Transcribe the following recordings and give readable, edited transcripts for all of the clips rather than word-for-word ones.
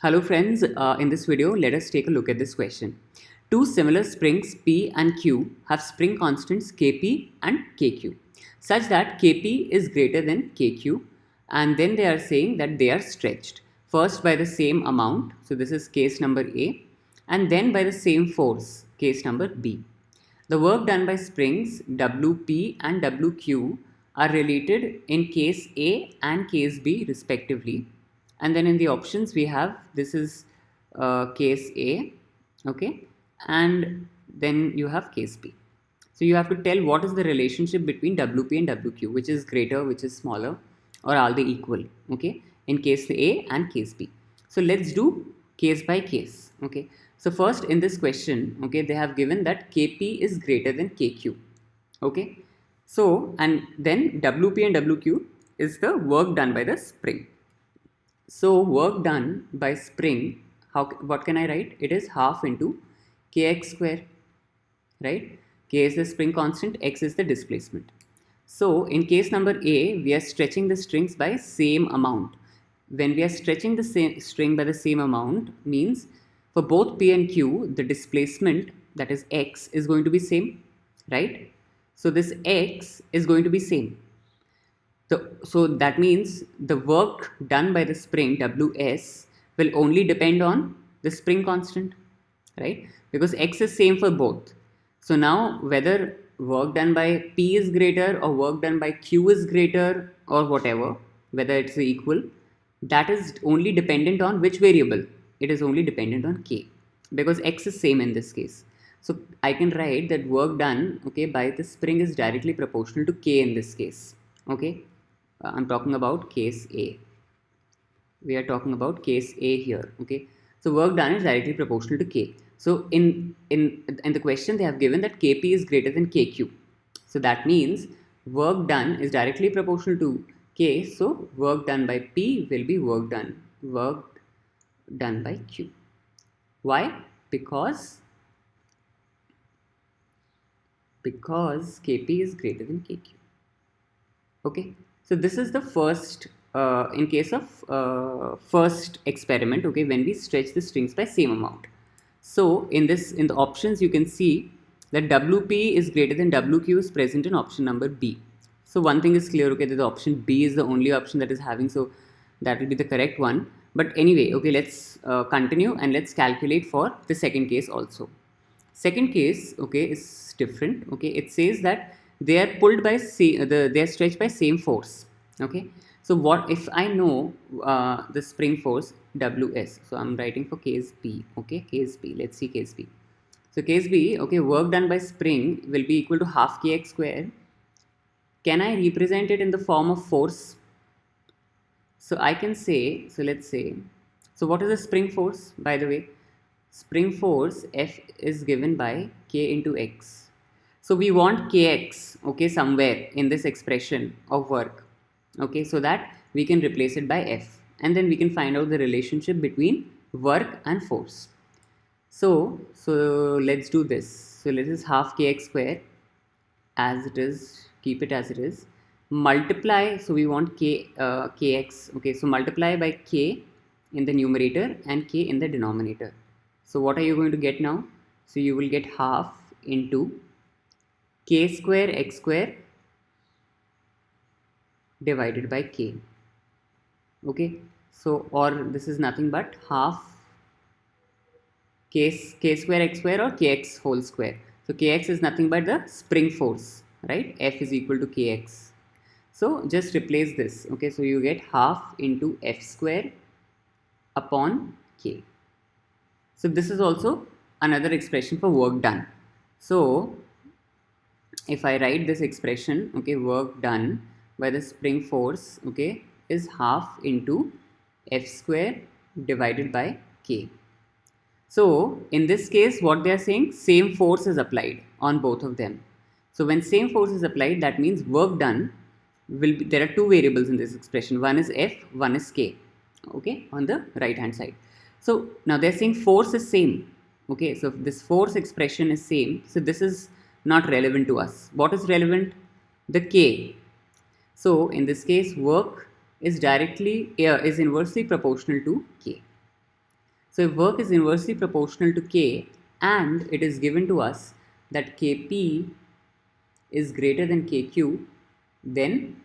Hello friends, in this video let us take a look at this question. Two similar springs P and Q have spring constants Kp and Kq such that Kp is greater than Kq, and then they are saying that they are stretched first by the same amount, so this is case number A, and then by the same force, case number B. The work done by springs Wp and Wq are related in case A and case B respectively, and then in the options we have this is case A, okay, and then you have case B. So you have to tell what is the relationship between Wp and Wq, which is greater, which is smaller, or are they equal, okay, in case A and case B. So let's do case by case, okay. So first in this question, okay, they have given that Kp is greater than Kq, okay. So and then Wp and Wq is the work done by the spring. So work done by spring, what can I write? It is half into kx square, right? K is the spring constant, x is the displacement. So in case number A, we are stretching the strings by same amount. When we are stretching the same string by the same amount means for both P and Q, the displacement, that is x, is going to be same, right? So this x is going to be same. So that means the work done by the spring Ws will only depend on the spring constant, right? Because x is same for both. So now whether work done by P is greater or work done by Q is greater or whatever, whether it's equal, that is only dependent on which variable? It is only dependent on K, because x is same in this case. So I can write that work done, okay, by the spring is directly proportional to K in this case, okay. I'm talking about case A. We are talking about case A here, okay. So work done is directly proportional to K. So in the question they have given that Kp is greater than Kq. So that means work done is directly proportional to K. So work done by P will be work done by Q. Why? Because Kp is greater than Kq. Okay, so this is the first in case of first experiment, okay, when we stretch the strings by same amount. So in the options you can see that Wp is greater than Wq is present in option number B. So one thing is clear, okay, that the option B is the only option that is having, so that will be the correct one. But anyway, okay, let's continue and let's calculate for the second case also. Second case, okay, is different. Okay, it says that they are pulled by they are stretched by same force. Okay, so what if I know the spring force Ws? So I'm writing for case B. Okay, case B. Let's see case B. So case B, okay, work done by spring will be equal to half kx square. Can I represent it in the form of force? So I can say, so let's say, so what is the spring force, by the way? Spring force F is given by K into X. So we want Kx, okay, somewhere in this expression of work, okay, so that we can replace it by F, and then we can find out the relationship between work and force. So let's do this. So let us half Kx square as it is, keep it as it is, multiply, so we want kx, okay, so multiply by k in the numerator and k in the denominator. So what are you going to get now? So you will get half into k square x square divided by k, okay. So or this is nothing but half k square x square or kx whole square. So kx is nothing but the spring force, right? F is equal to kx. So just replace this, okay. So you get half into f square upon k. So this is also another expression for work done. So if I write this expression, okay, work done by the spring force, okay, is half into f square divided by k. So in this case, what they are saying, same force is applied on both of them. So when same force is applied, that means work done will be, there are two variables in this expression. One is F, one is K, okay, on the right hand side. So now they're saying force is same. Okay, so this force expression is same. So this is not relevant to us. What is relevant? The K. So in this case, work is inversely proportional to K. So if work is inversely proportional to K and it is given to us that Kp is greater than Kq, then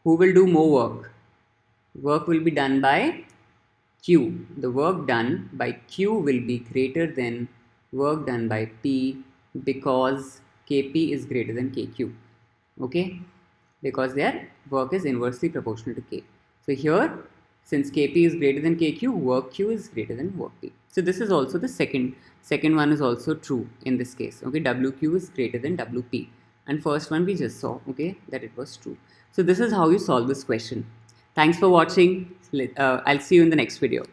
who will do more work? Work will be done by Q. The work done by Q will be greater than work done by P because Kp is greater than Kq. Okay, because their work is inversely proportional to K. So here, since Kp is greater than Kq, work Q is greater than work P. So this is also the second one is also true in this case. Okay, WQ is greater than WP, and first one we just saw, okay, that it was true. So this is how you solve this question. Thanks for watching. I'll see you in the next video.